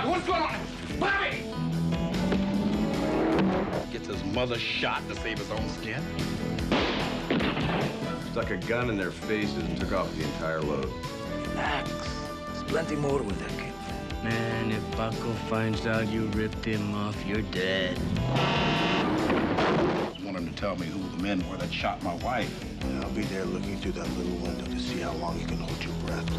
Bobby, what's going on? Bobby! Gets his mother shot to save his own skin. Stuck a gun in their faces and took off with the entire load. Relax. There's plenty more where that came from. Man, if Bucko finds out you ripped him off, you're dead. I want him to tell me who the men were that shot my wife. Yeah, I'll be there looking through that little window to see how long you can hold your breath.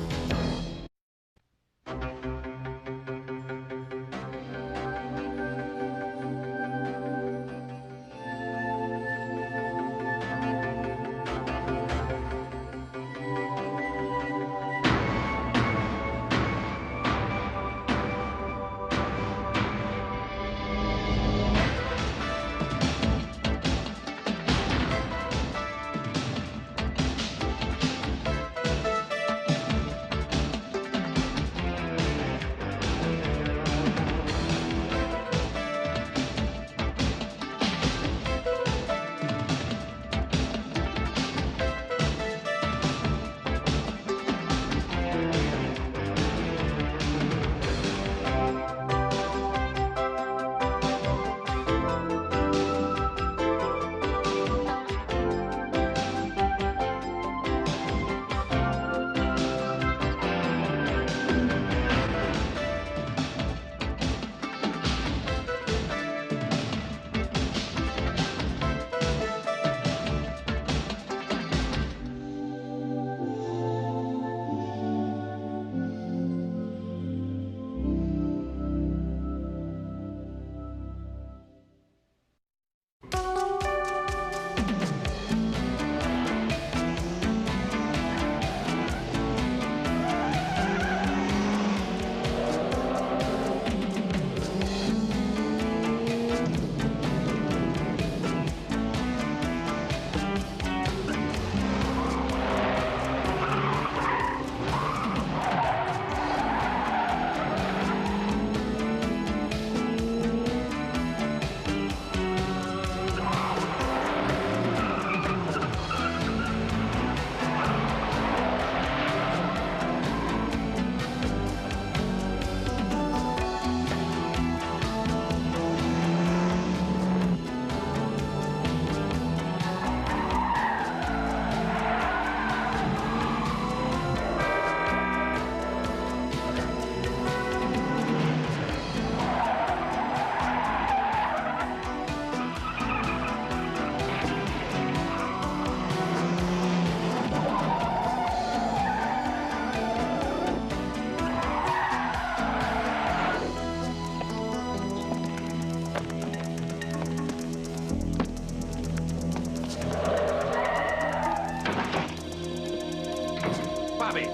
Bobby!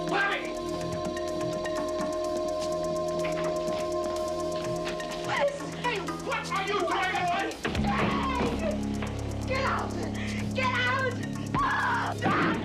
Bobby! Hey, what are you doing? Hey! Get out! Get out! Oh, God!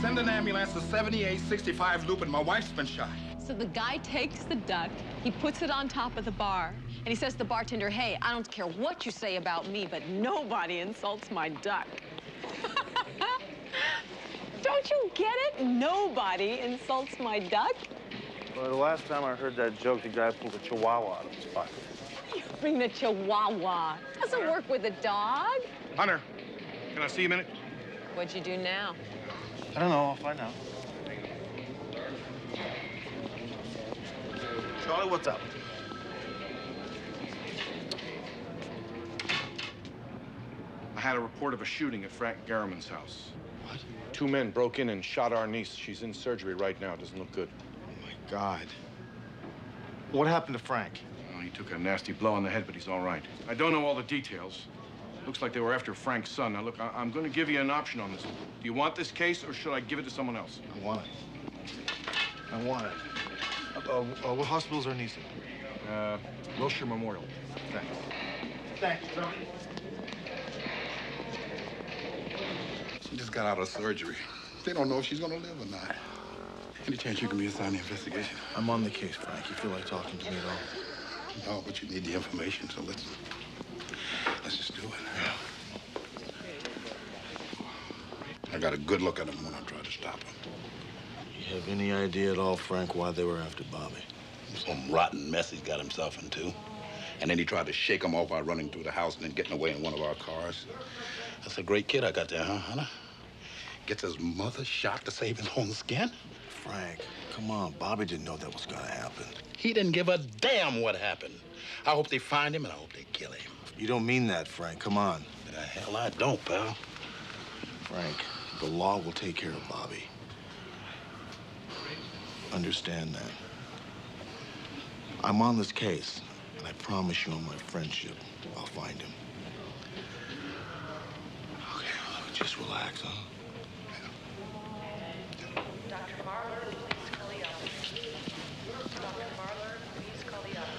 Send an ambulance to 7865 Loop, and my wife's been shot. So the guy takes the duck, he puts it on top of the bar, and he says to the bartender, hey, I don't care what you say about me, but nobody insults my duck. Don't you get it? Nobody insults my duck. Well, the last time I heard that joke, the guy pulled a chihuahua out of his pocket. You bring the chihuahua. Doesn't work with a dog. Hunter, can I see you a minute? What'd you do now? I don't know. I'll find out. Charlie, what's up? I had a report of a shooting at Frank Garriman's house. What? 2 men broke in and shot our niece. She's in surgery right now. Doesn't look good. Oh, my God. What happened to Frank? Oh, he took a nasty blow on the head, but he's all right. I don't know all the details. Looks like they were after Frank's son. Now, look, I'm going to give you an option on this. Do you want this case, or should I give it to someone else? I want it. I want it. What hospital's our niece in? Wilshire Memorial. Thanks. Thanks, Charlie. She just got out of surgery. They don't know if she's gonna live or not. Any chance you can be assigned the investigation? I'm on the case, Frank. You feel like talking to me at all? No, but you need the information, so let's just do it. Yeah. I got a good look at him when I tried to stop him. You have any idea at all, Frank, why they were after Bobby? Some rotten mess he's got himself into. And then he tried to shake him off by running through the house and then getting away in one of our cars. That's a great kid I got there, huh, Hunter? Gets his mother shot to save his own skin? Frank, come on. Bobby didn't know that was gonna happen. He didn't give a damn what happened. I hope they find him and I hope they kill him. You don't mean that, Frank. Come on. The hell I don't, pal. Frank, the law will take care of Bobby. Understand that. I'm on this case, and I promise you on my friendship, I'll find him. Okay, just relax, huh? Dr. Marler, please call the office. Dr. Marler, please call the office.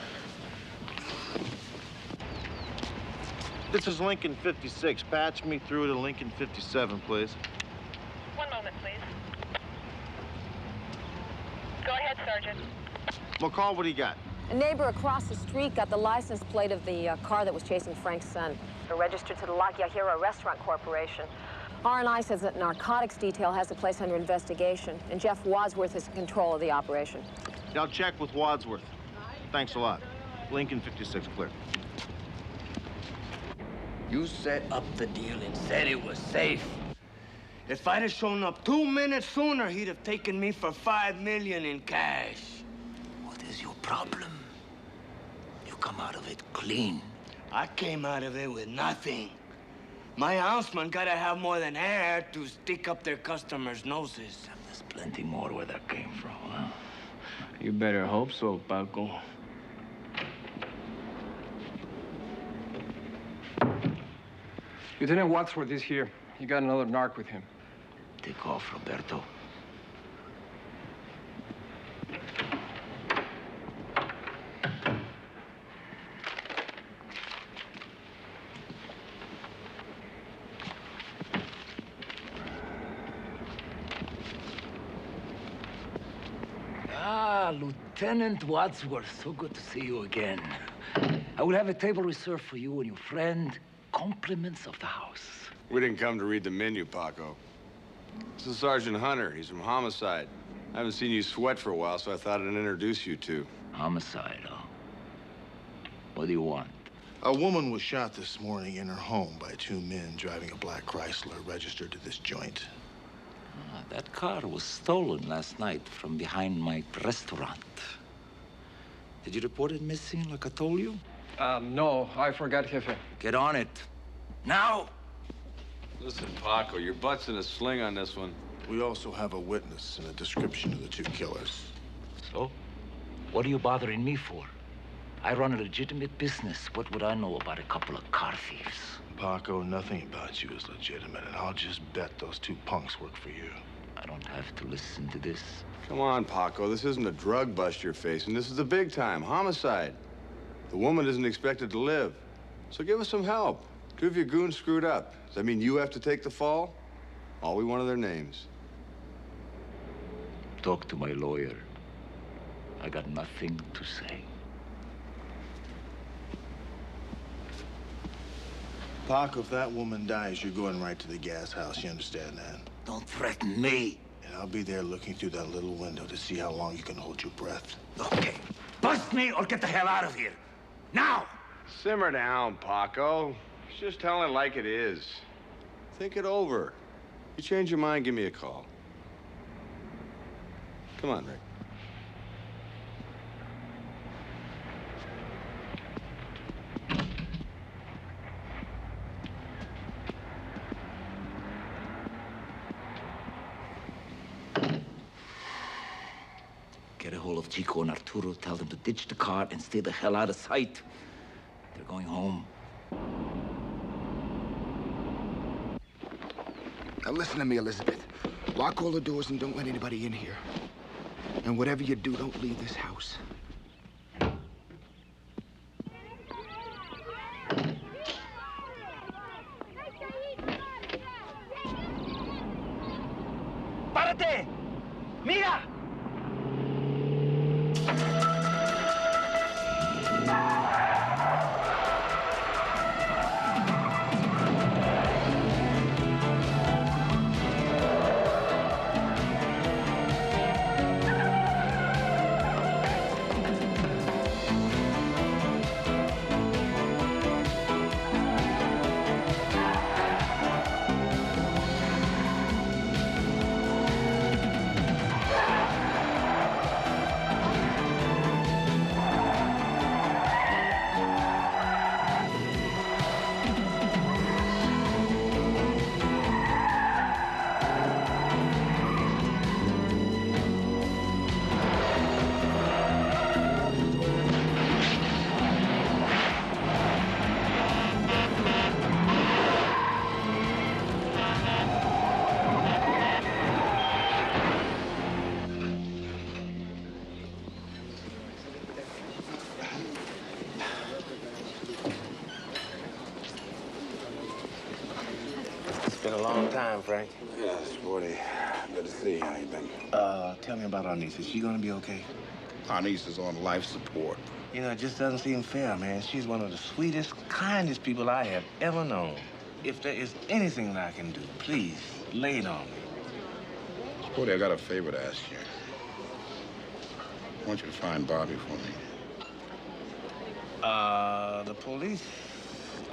This is Lincoln 56. Patch me through to Lincoln 57, please. One moment, please. Go ahead, Sergeant. McCall, what do you got? A neighbor across the street got the license plate of the car that was chasing Frank's son. They're registered to the La Guajira Restaurant Corporation. R&I says that narcotics detail has the place under investigation, and Jeff Wadsworth is in control of the operation. I'll check with Wadsworth. Thanks a lot. Lincoln 56, clear. You set up the deal and said it was safe. If I'd have shown up 2 minutes sooner, he'd have taken me for $5 million in cash. What is your problem? You come out of it clean. I came out of it with nothing. My houseman gotta have more than hair to stick up their customers' noses. There's plenty more where that came from, huh? You better hope so, Paco. Lieutenant Wadsworth is here. He got another narc with him. Take off, Roberto. Ah, Lieutenant Wadsworth, so good to see you again. I will have a table reserved for you and your friend. Compliments of the house. We didn't come to read the menu, Paco. This is Sergeant Hunter. He's from Homicide. I haven't seen you sweat for a while, so I thought I'd introduce you two. Homicide, huh? What do you want? A woman was shot this morning in her home by 2 men driving a black Chrysler registered to this joint. Ah, that car was stolen last night from behind my restaurant. Did you report it missing like I told you? No, I forgot, Jefe. Get on it. Now! Listen, Paco, your butt's in a sling on this one. We also have a witness and a description of the 2 killers. So? What are you bothering me for? I run a legitimate business. What would I know about a couple of car thieves? Paco, nothing about you is legitimate, and I'll just bet those 2 punks work for you. I don't have to listen to this. Come on, Paco. This isn't a drug bust you're facing. This is the big time, homicide. The woman isn't expected to live. So give us some help. 2 of your goons screwed up. Does that mean you have to take the fall? All we want are their names. Talk to my lawyer. I got nothing to say. Paco, if that woman dies, you're going right to the gas house. You understand that? Don't threaten me. And I'll be there looking through that little window to see how long you can hold your breath. Okay. Bust me or get the hell out of here. Now! Simmer down, Paco. Just tell it like it is. Think it over. You change your mind, give me a call. Come on, Rick. Get a hold of Chico and Arturo. Tell them to ditch the car and stay the hell out of sight. They're going home. Now listen to me, Elizabeth. Lock all the doors and don't let anybody in here. And whatever you do, don't leave this house. ¡Párate! ¡Mira! It's been a long time, Frank. Yeah, Sporty. Good to see you. How you been? Tell me about our niece. Is she gonna be okay? Our niece is on life support. You know, it just doesn't seem fair, man. She's one of the sweetest, kindest people I have ever known. If there is anything that I can do, please, lay it on me. Sporty, I got a favor to ask you. I want you to find Bobby for me. The police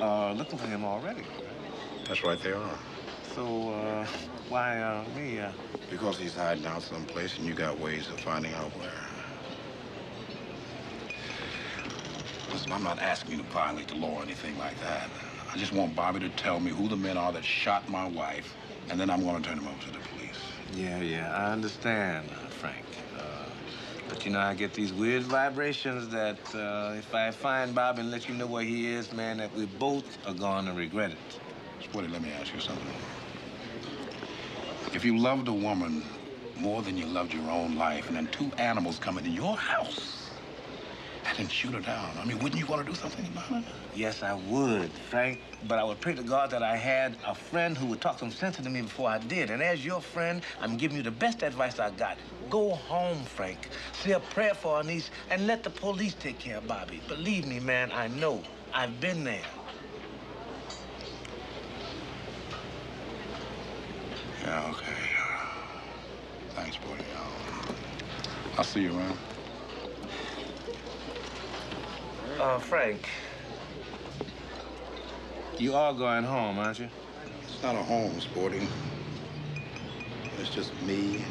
are looking for him already. That's right, they are. So, why, me, Because he's hiding out someplace and you got ways of finding out where. Listen, I'm not asking you to violate the law or anything like that. I just want Bobby to tell me who the men are that shot my wife, and then I'm going to turn him over to the police. Yeah, I understand, Frank. But, you know, I get these weird vibrations that if I find Bob and let you know where he is, man, that we both are going to regret it. Sporty, let me ask you something. If you loved a woman more than you loved your own life, and then two animals come into your house and then shoot her down, I mean, wouldn't you want to do something about it? Yes, I would, Frank. But I would pray to God that I had a friend who would talk some sense into me before I did. And as your friend, I'm giving you the best advice I got. Go home, Frank. Say a prayer for our niece and let the police take care of Bobby. Believe me, man, I know. I've been there. Yeah, okay. Thanks, Sporty. I'll see you around. Frank, you are going home, aren't you? It's not a home, Sporty. It's just me.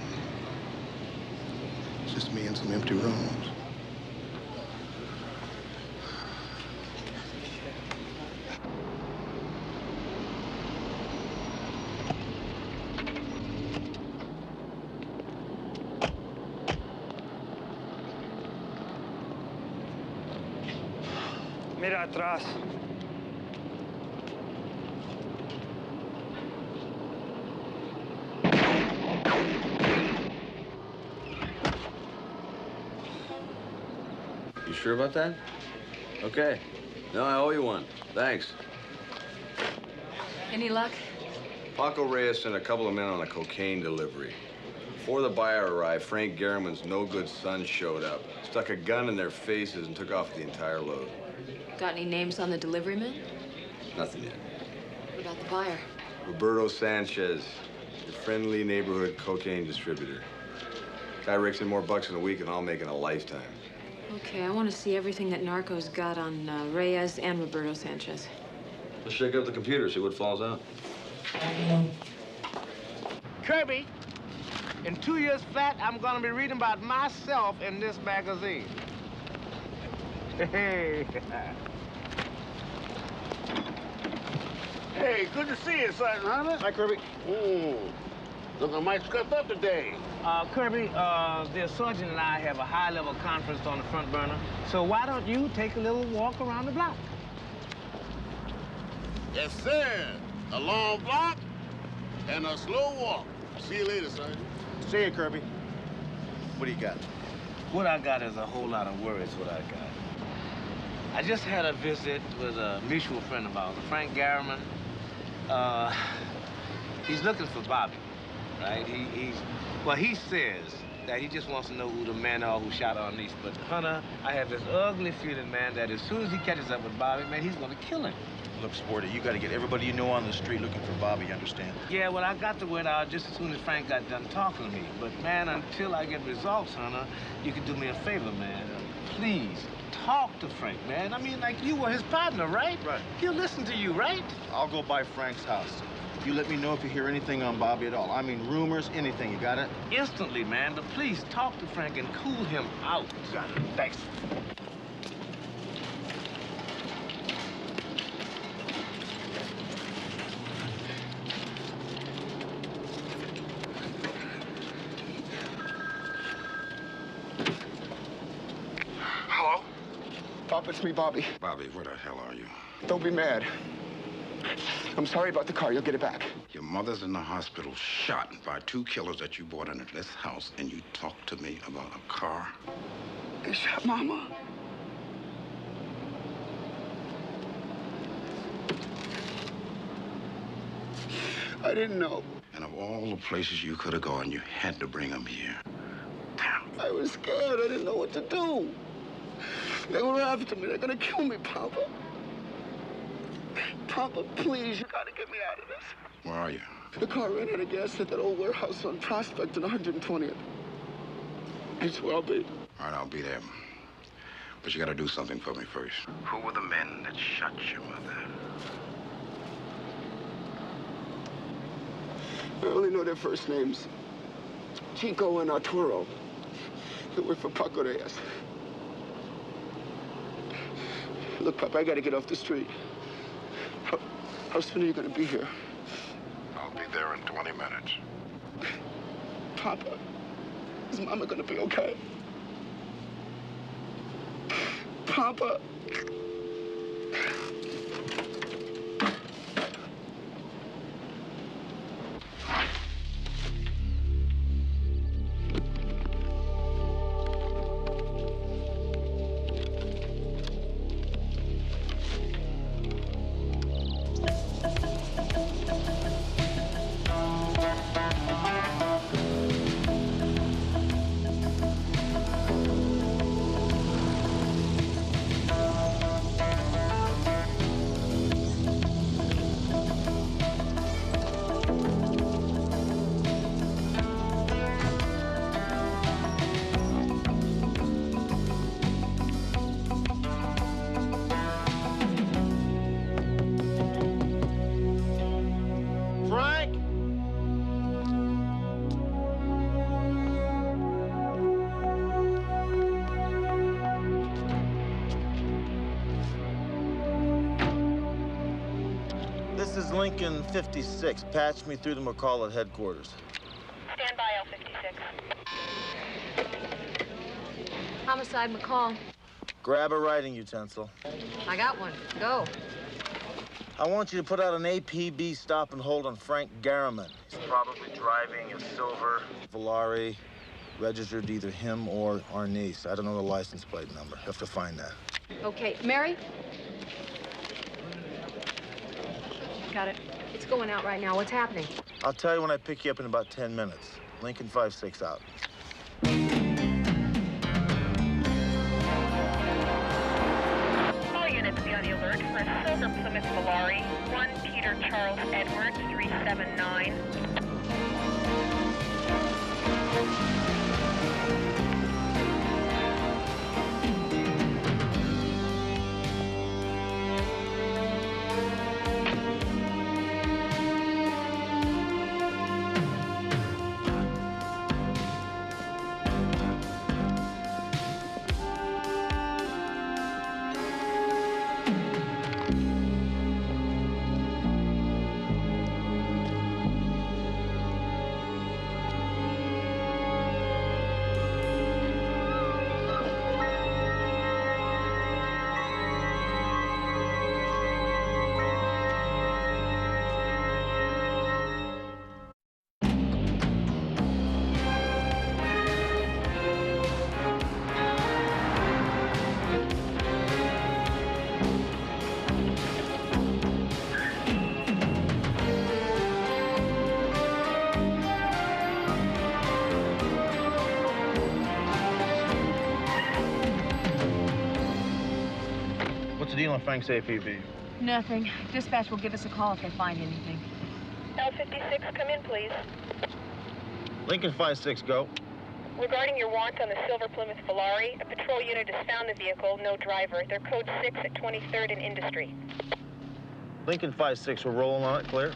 It's just me and some empty rooms. Mira atrás. You sure about that? Okay. No, I owe you one. Thanks. Any luck? Paco Reyes sent a couple of men on a cocaine delivery. Before the buyer arrived, Frank Garriman's no-good son showed up, stuck a gun in their faces, and took off the entire load. Got any names on the delivery men? Nothing yet. What about the buyer? Roberto Sanchez, your friendly neighborhood cocaine distributor. Guy rakes in more bucks in a week than I'll make in a lifetime. Okay, I want to see everything that Narco's got on Reyes and Roberto Sanchez. Let's shake up the computer, see what falls out. Kirby, in 2 years flat, I'm gonna be reading about myself in this magazine. Hey. Hey, good to see you, Sergeant Hunter. Hi, Kirby. Looking mighty scuffed up today. Kirby, the sergeant and I have a high-level conference on the front burner, so why don't you take a little walk around the block? Yes, sir. A long block and a slow walk. See you later, Sergeant. See you, Kirby. What do you got? What I got is a whole lot of worries, what I got. I just had a visit with a mutual friend of ours, Frank Garriman. He's looking for Bobby, right? He says that he just wants to know who the men are who shot our niece. But, Hunter, I have this ugly feeling, man, that as soon as he catches up with Bobby, man, he's gonna kill him. Look, Sporty, you gotta get everybody you know on the street looking for Bobby, you understand? Yeah, well, I got the word out just as soon as Frank got done talking to me. But, man, until I get results, Hunter, you can do me a favor, man. Please, talk to Frank, man. I mean, like, you were his partner, right? Right. He'll listen to you, right? I'll go by Frank's house. You let me know if you hear anything on Bobby at all. I mean, rumors, anything. You got it? Instantly, man. But please, talk to Frank and cool him out. Got it. Thanks. Hello? Pop, it's me, Bobby. Bobby, where the hell are you? Don't be mad. I'm sorry about the car. You'll get it back. Your mother's in the hospital, shot by 2 killers that you brought into this house, and you talk to me about a car? They shot Mama. I didn't know. And of all the places you could have gone, you had to bring him here. I was scared. I didn't know what to do. They were after me. They're gonna kill me, Papa. Papa, please, you gotta get me out of this. Where are you? The car ran out of gas at that old warehouse on Prospect and 120th. That's where I'll be. All right, I'll be there. But you gotta do something for me first. Who were the men that shot your mother? I only know their first names. Chico and Arturo. They work for Paco Reyes. Look, Papa, I gotta get off the street. How soon are you gonna be here? I'll be there in 20 minutes. Papa, is Mama gonna be okay? Papa. Frank? This is Lincoln 56. Patch me through to McCall at headquarters. Stand by, L56. Homicide, McCall. Grab a writing utensil. I got one. Go. I want you to put out an APB stop and hold on Frank Garriman. He's probably driving a silver Volare, registered to either him or our niece. I don't know the license plate number. Have to find that. Okay, Mary? Got it. It's going out right now. What's happening? I'll tell you when I pick you up in about 10 minutes. Lincoln 56 out. All units be on the alert for a silver Plymouth Volare, 1 Peter Charles Edwards, 379. on Frank's APB? Nothing. Dispatch will give us a call if they find anything. L56, come in, please. Lincoln 5-6, go. Regarding your warrant on the silver Plymouth Volare, a patrol unit has found the vehicle, no driver. They're code 6 at 23rd and Industry. Lincoln 5-6, we're rolling on it, clear.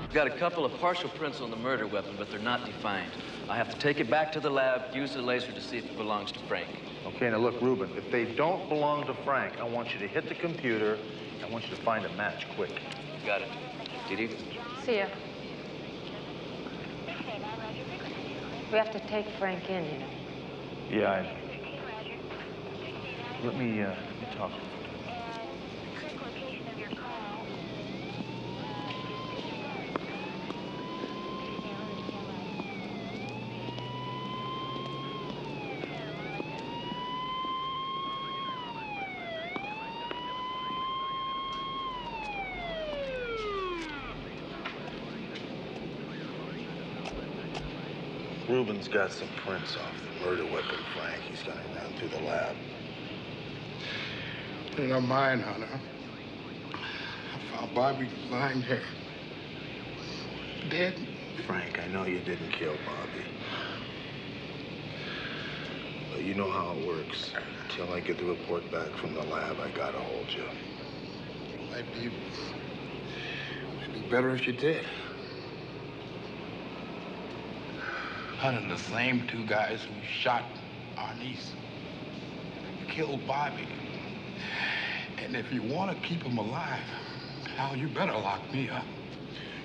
We've got a couple of partial prints on the murder weapon, but they're not defined. I have to take it back to the lab, use the laser to see if it belongs to Frank. Okay, now look, Ruben, if they don't belong to Frank, I want you to hit the computer. I want you to find a match quick. Got it. Didi? See ya. We have to take Frank in, you know. Yeah, let me talk. Ruben's got some prints off the murder weapon, Frank. He's gonna run through the lab. You don't mind, Hunter. I found Bobby lying there. Dead. Frank, I know you didn't kill Bobby. But you know how it works. Until I get the report back from the lab, I gotta hold you. It'd be better if you did. Hunter, the same two guys who shot our niece, killed Bobby. And if you want to keep him alive, Hal, you better lock me up.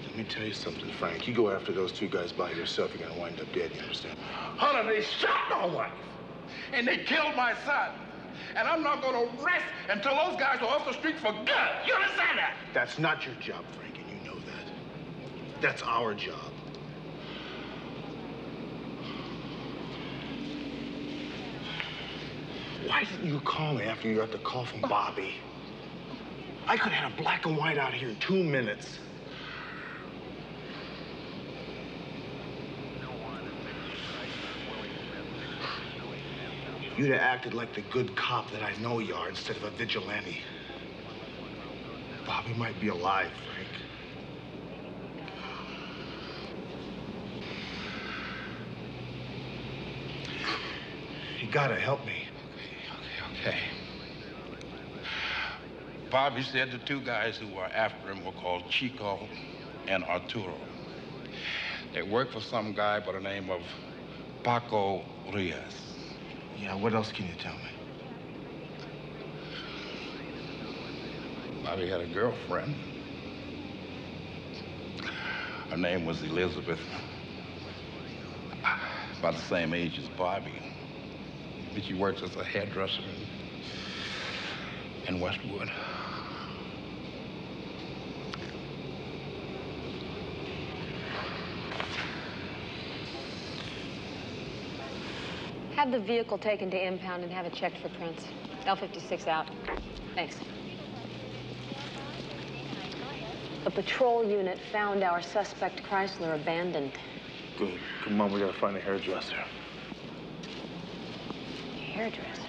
Let me tell you something, Frank. You go after those two guys by yourself, you're gonna wind up dead, you understand? Hunter, they shot my wife, and they killed my son. And I'm not gonna rest until those guys are off the street for good. You understand that? That's not your job, Frank, and you know that. That's our job. Why didn't you call me after you got the call from Bobby? I could have had a black and white out here in 2 minutes. You'd have acted like the good cop that I know you are instead of a vigilante. Bobby might be alive, Frank. You gotta help me. Okay. Bobby said the two guys who were after him were called Chico and Arturo. They worked for some guy by the name of Paco Rios. Yeah, what else can you tell me? Bobby had a girlfriend. Her name was Elizabeth. About the same age as Bobby. But she works as a hairdresser in Westwood. Have the vehicle taken to impound and have it checked for prints. L56 out. Thanks. A patrol unit found our suspect Chrysler abandoned. Good. Come on, we gotta find a hairdresser. Hairdresser?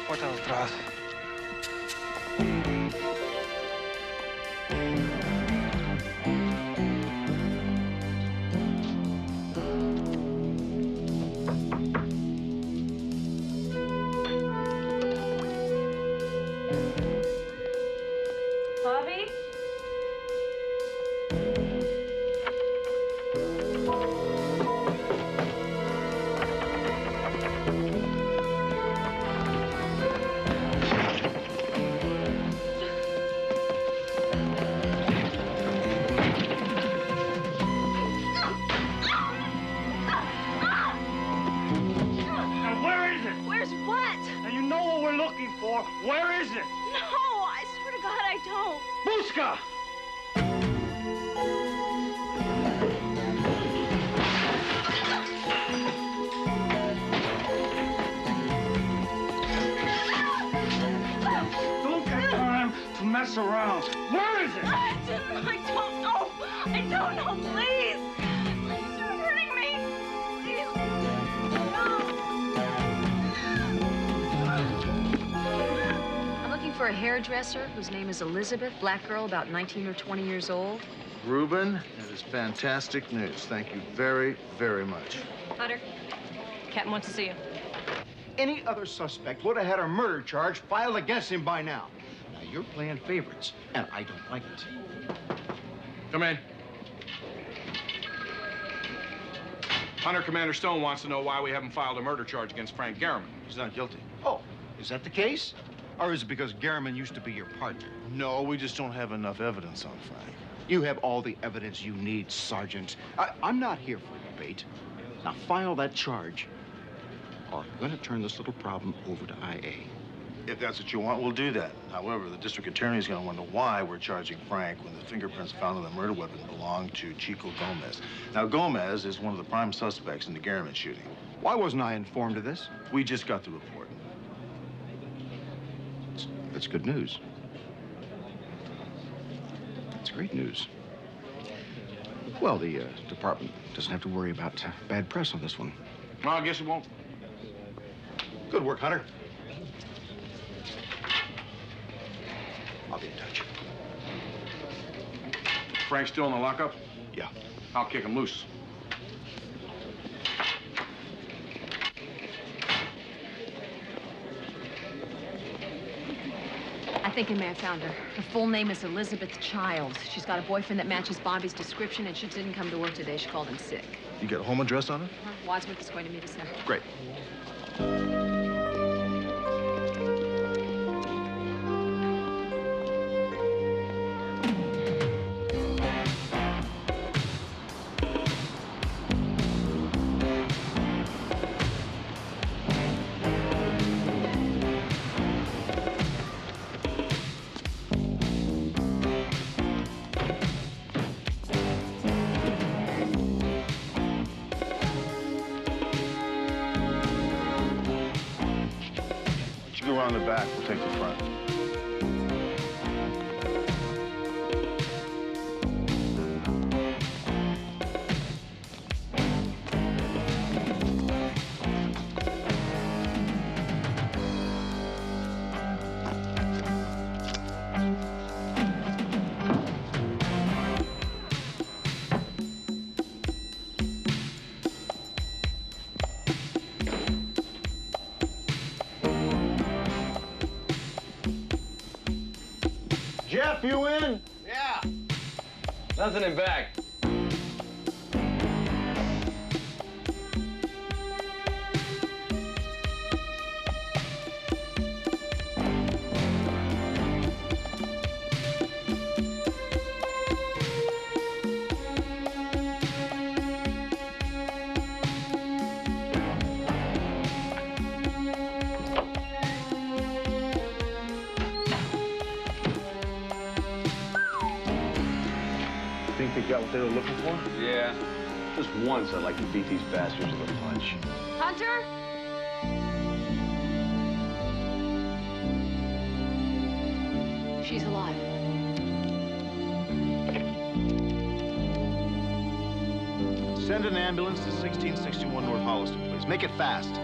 Puerta de atrás. for. Where is it? No, I swear to God, I don't. Buska! Don't get time to mess around. Where is it? I don't know. I don't know. Please. Please, you're hurting me. Please. I'm looking for a hairdresser whose name is Elizabeth, black girl, about 19 or 20 years old. Reuben, that is fantastic news. Thank you very, very much. Hunter, Captain wants to see you. Any other suspect would have had a murder charge filed against him by now. Now, you're playing favorites, and I don't like it. Come in. Hunter, Commander Stone wants to know why we haven't filed a murder charge against Frank Garriman. He's not guilty. Oh, is that the case? Or is it because Garriman used to be your partner? No, we just don't have enough evidence on Frank. You have all the evidence you need, Sergeant. I'm not here for debate. Now, file that charge, or I'm going to turn this little problem over to IA. If that's what you want, we'll do that. However, the district attorney is going to wonder why we're charging Frank when the fingerprints found on the murder weapon belonged to Chico Gomez. Now, Gomez is one of the prime suspects in the Garriman shooting. Why wasn't I informed of this? We just got the report. That's good news. It's great news. Well, the department doesn't have to worry about bad press on this one. Well, I guess it won't. Good work, Hunter. I'll be in touch. Frank's still in the lockup? Yeah. I'll kick him loose. I think I may have found her. Her full name is Elizabeth Childs. She's got a boyfriend that matches Bobby's description, and she didn't come to work today. She called in sick. You got a home address on her? Wadsworth is going to meet us there. Great. Around the back, we'll take the front. Jeff, you in? Yeah. Nothing in back. Think they got what they were looking for? Yeah. Just once, I'd like to beat these bastards with a punch. Hunter? She's alive. Send an ambulance to 1661 North Holliston, please. Make it fast.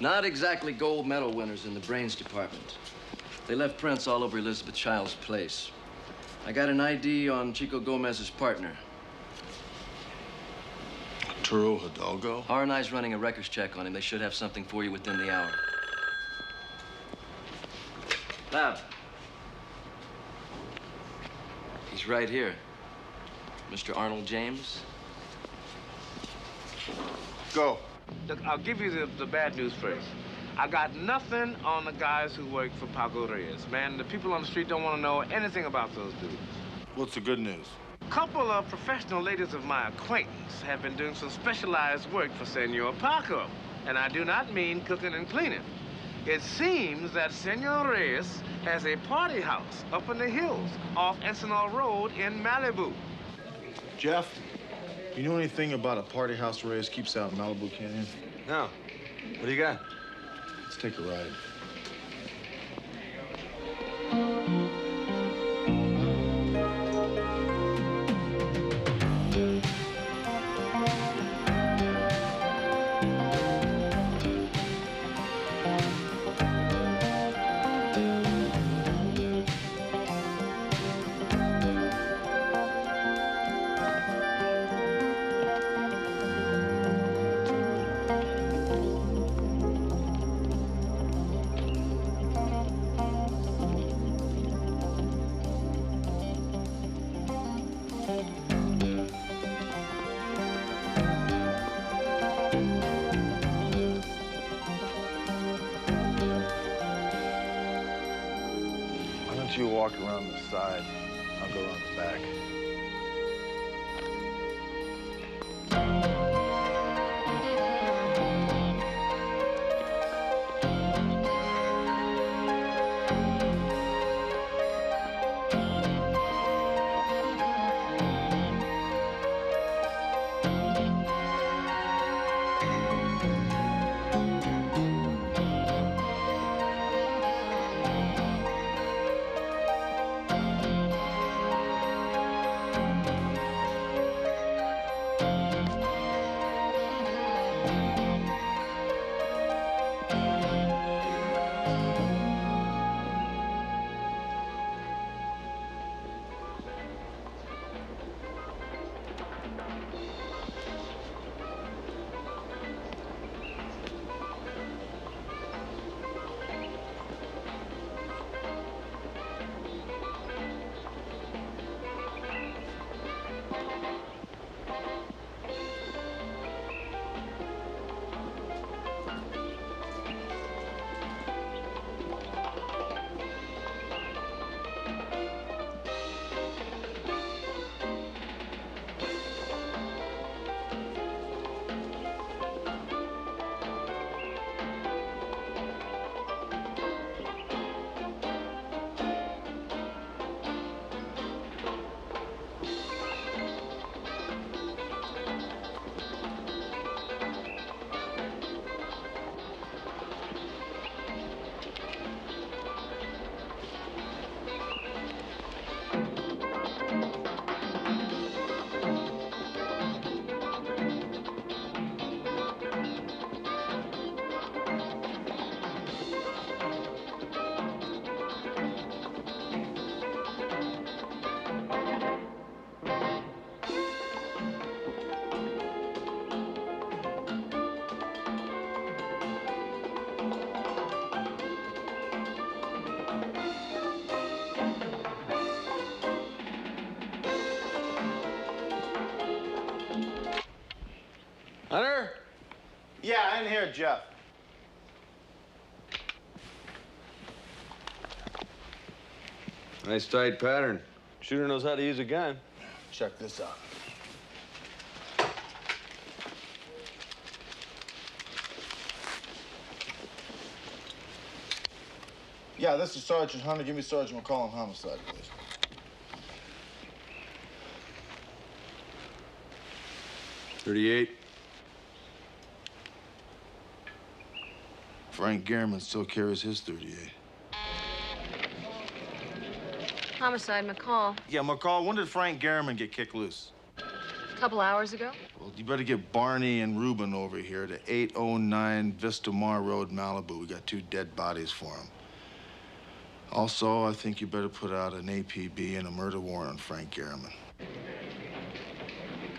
Not exactly gold medal winners in the brains department. They left prints all over Elizabeth Child's place. I got an ID on Chico Gomez's partner. Arturo Hidalgo? R&I's running a records check on him. They should have something for you within the hour. Lab. He's right here. Mr. Arnold James. Go. Look, I'll give you the bad news first. I got nothing on the guys who work for Paco Reyes. Man, the people on the street don't want to know anything about those dudes. What's the good news? A couple of professional ladies of my acquaintance have been doing some specialized work for Senor Paco. And I do not mean cooking and cleaning. It seems that Senor Reyes has a party house up in the hills off Encinal Road in Malibu. Jeff, you know anything about a party house Reyes keeps out in Malibu Canyon? No. What do you got? Let's take a ride. You walk around the side, I'll go around the back. Hunter? Yeah, in here, Jeff. Nice tight pattern. Shooter knows how to use a gun. Check this out. Yeah, this is Sergeant Hunter. Give me Sergeant McCall on homicide, please. .38. Frank Garriman still carries his .38. Homicide, McCall. Yeah, McCall, when did Frank Garriman get kicked loose? A couple hours ago. Well, you better get Barney and Ruben over here to 809 Vista Mar Road, Malibu. We got 2 dead bodies for them. Also, I think you better put out an APB and a murder warrant on Frank Garriman.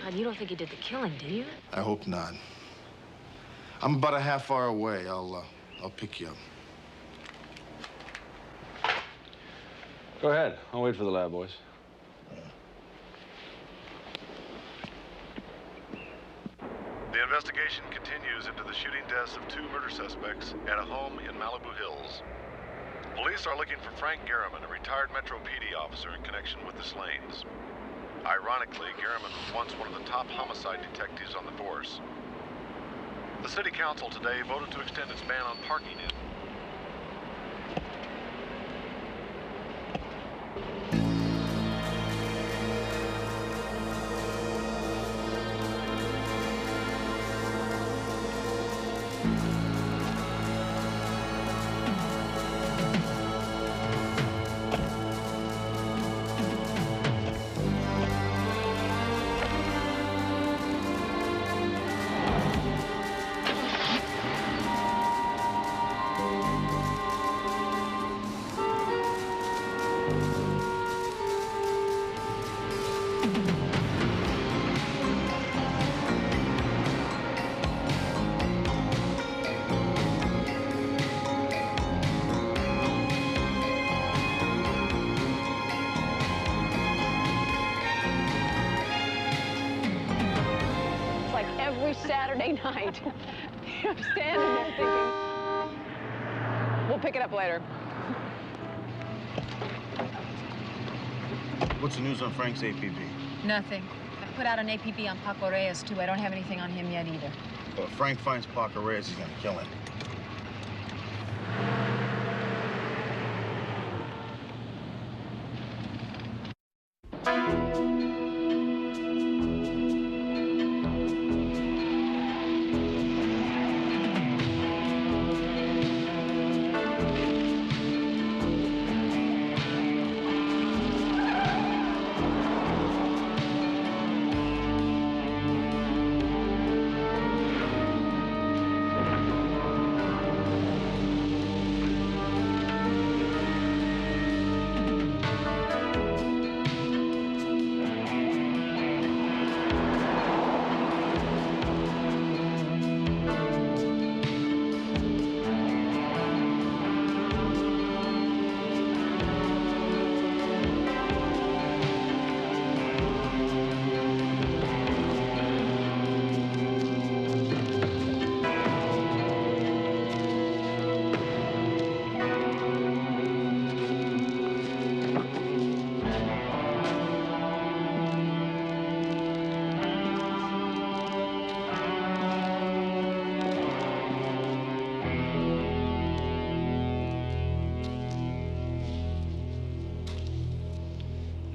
God, you don't think he did the killing, do you? I hope not. I'm about a half hour away. I'll pick you up. Go ahead. I'll wait for the lab boys. The investigation continues into the shooting deaths of 2 murder suspects at a home in Malibu Hills. Police are looking for Frank Garriman, a retired Metro PD officer in connection with the slayings. Ironically, Garriman was once one of the top homicide detectives on the force. The City Council today voted to extend its ban on parking in Every Saturday night, I'm standing there thinking, we'll pick it up later. What's the news on Frank's APB? Nothing. I put out an APB on Paco Reyes, too. I don't have anything on him yet, either. Well, if Frank finds Paco Reyes, he's gonna kill him.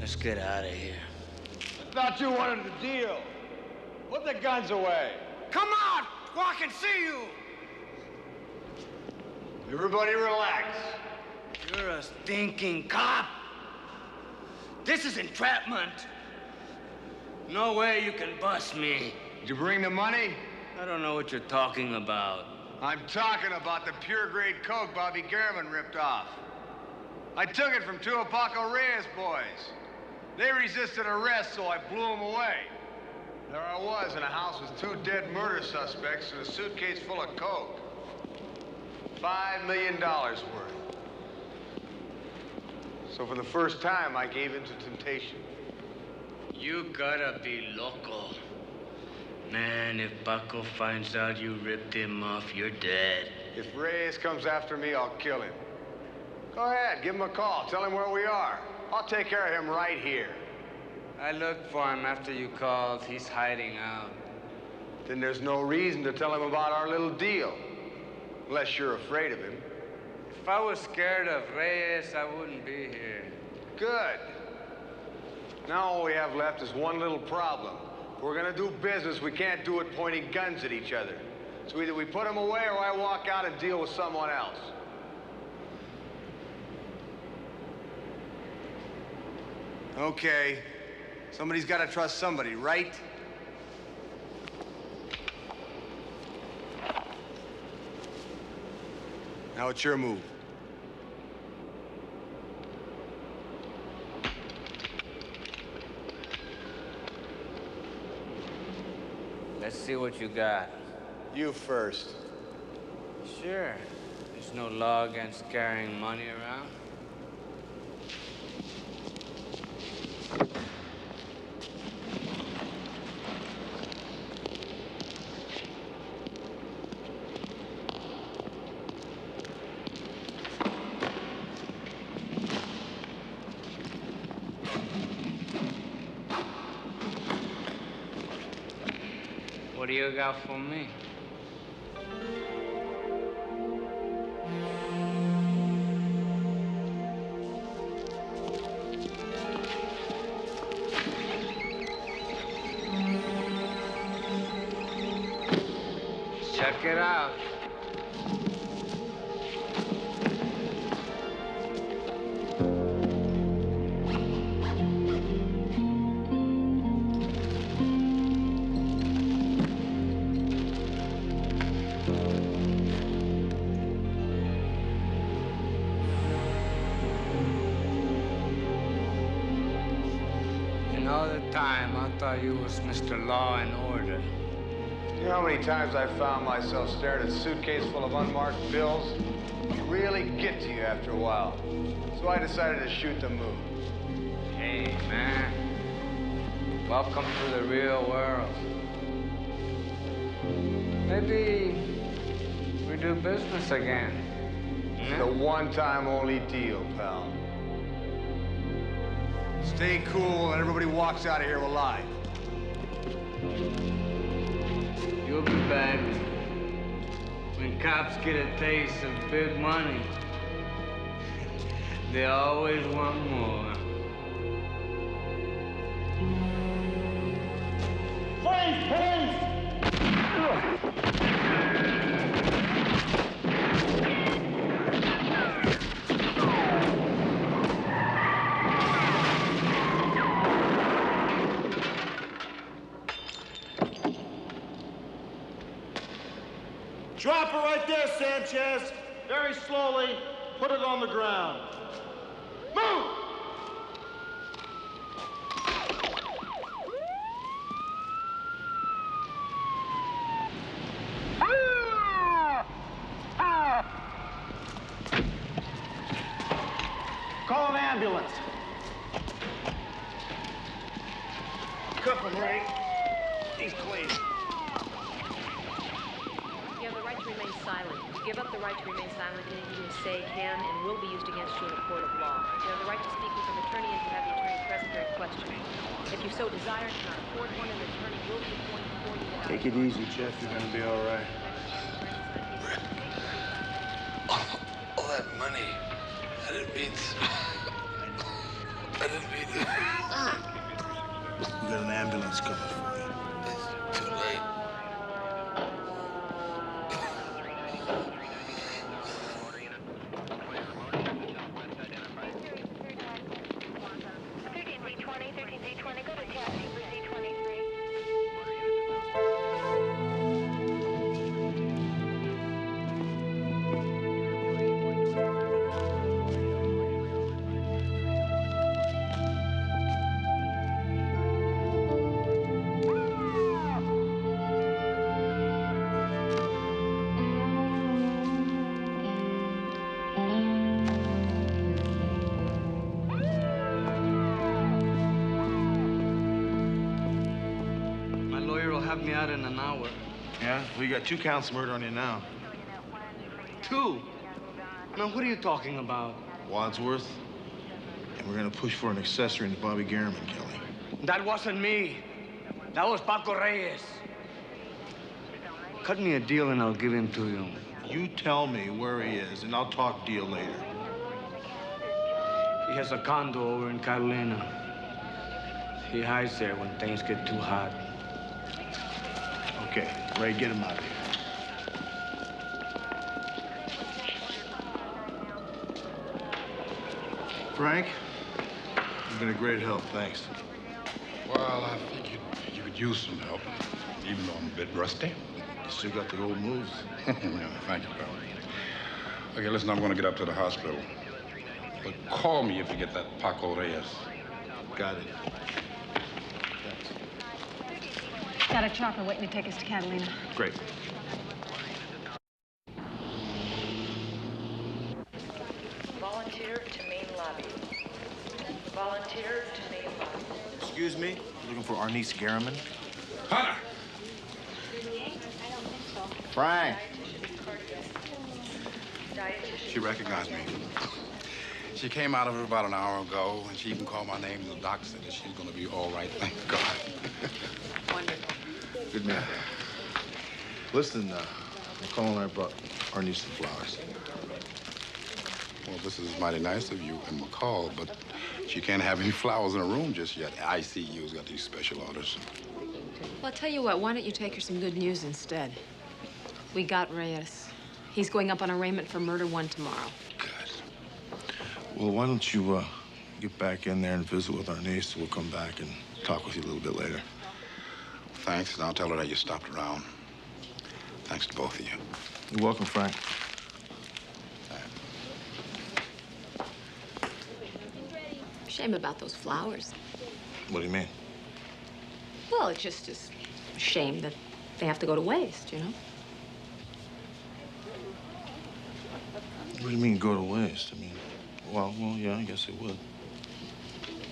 Let's get out of here. I thought you wanted the deal. Put the guns away. Come on! I can see you! Everybody relax. You're a stinking cop. This is entrapment. No way you can bust me. Did you bring the money? I don't know what you're talking about. I'm talking about the pure grade coke Bobby Garriman ripped off. I took it from two of Paco Reyes' boys. They resisted arrest, so I blew them away. There I was in a house with two dead murder suspects and a suitcase full of coke. $5 million worth. So for the first time, I gave in to temptation. You gotta be loco. Man, if Paco finds out you ripped him off, you're dead. If Reyes comes after me, I'll kill him. Go ahead, give him a call. Tell him where we are. I'll take care of him right here. I looked for him after you called. He's hiding out. Then there's no reason to tell him about our little deal. Unless you're afraid of him. If I was scared of Reyes, I wouldn't be here. Good. Now all we have left is one little problem. If we're gonna do business, we can't do it pointing guns at each other. So either we put him away or I walk out and deal with someone else. Okay. Somebody's got to trust somebody, right? Now it's your move. Let's see what you got. You first. Sure. There's no law against carrying money around. What do you got for me? Check it out. time, I thought you was Mr. Law and Order. You know how many times I found myself staring at a suitcase full of unmarked bills? They really get to you after a while. So I decided to shoot the moon. Hey, man. Welcome to the real world. Maybe we do business again. It's a one-time only deal, pal. Stay cool and everybody walks out of here alive. You'll be back when cops get a taste of big money. They always want more. Freeze, please! Drop it right there, Sanchez. Very slowly, put it on the ground. Move! Call an ambulance. Cuff him, Ray. He's clean. You have the right to remain silent. To give up the right to remain silent, anything you say can and will be used against you in a court of law. You have the right to speak with an attorney and to have the attorney present during questioning. If you so desire and cannot afford one, an attorney will be appointed for you. Take it easy, Jeff. You're gonna be all right. All that money. I didn't mean to. I didn't mean to. We got an ambulance coming for you. It's too late. Me out in an hour. Yeah? We got 2 counts of murder on you now. 2? Now, what are you talking about? Wadsworth. And we're gonna push for an accessory into Bobby Garriman, Kelly. That wasn't me. That was Paco Reyes. Cut me a deal and I'll give him to you. You tell me where he is, and I'll talk deal later. He has a condo over in Carolina. He hides there when things get too hot. Okay, Ray, get him out of here. Frank, you've been a great help. Thanks. Well, I think you could use some help, even though I'm a bit rusty. You still got the old moves. Yeah, thank you, pal. Okay, listen, I'm going to get up to the hospital. But call me if you get that Paco Reyes. Got it. Got a chopper waiting to take us to Catalina. Great. Volunteer to main lobby. Volunteer to main lobby. Excuse me? Looking for Arnice Garriman? Hunter! Frank! She recognized me. She came out of it about an hour ago, and she even called my name, and the doc said that she's going to be all right, thank God. Wonderful. Good man. Listen, McCall and I brought Arnice some flowers. Well, this is mighty nice of you and McCall, but she can't have any flowers in her room just yet. ICU's got these special orders. Well, I'll tell you what, why don't you take her some good news instead? We got Reyes. He's going up on arraignment for murder 1 tomorrow. Well, why don't you get back in there and visit with Arnice? We'll come back and talk with you a little bit later. Thanks, and I'll tell her that you stopped around. Thanks to both of you. You're welcome, Frank. Shame about those flowers. What do you mean? Well, it's just a shame that they have to go to waste, you know? What do you mean, go to waste? I mean, well, yeah, I guess it would.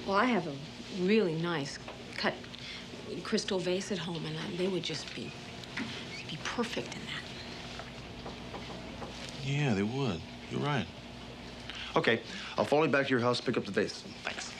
Well, I have a really nice cut crystal vase at home, and they would just be perfect in that. Yeah, they would. You're right. Okay, I'll follow you back to your house, pick up the vase. Thanks.